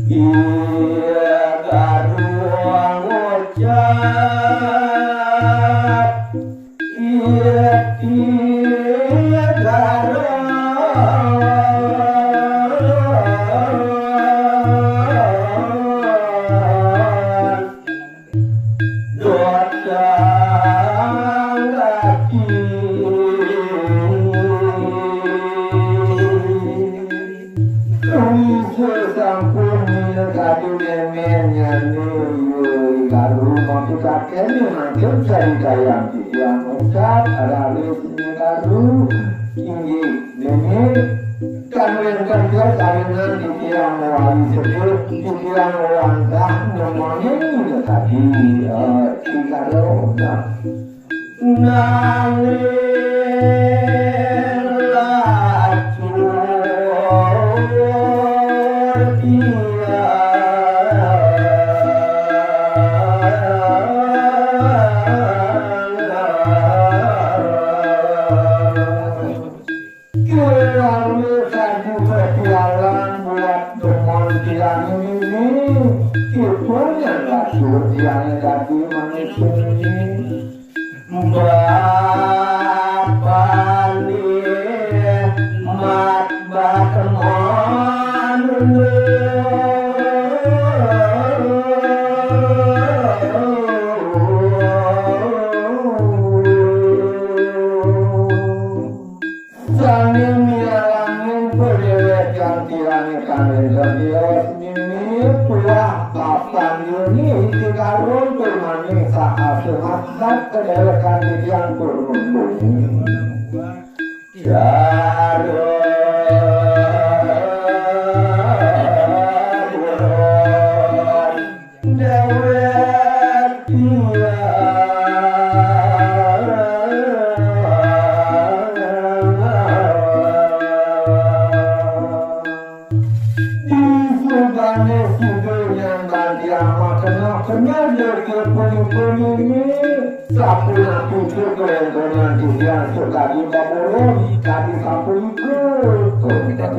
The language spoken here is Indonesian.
Iya karuang ucap iya iya karuang dosa lagi sampun kadu demennya nih karu mampu kakek makin saya kayang yang ucap ada lesnya karu tinggi demi kanwen kanker kawinan di tiang wali sedih di tiang wantah namanya tadi si karu yang tadi manusia bapani mat bakmon sani milangin berdewek yang tirani kangen berdewek ini pulang kapan ini dikarun bermaning saat sehat kedewekan yang kurun Sapuna tujuh kelentongan yang suka di Babolo, kami sapun itu. Kau tidak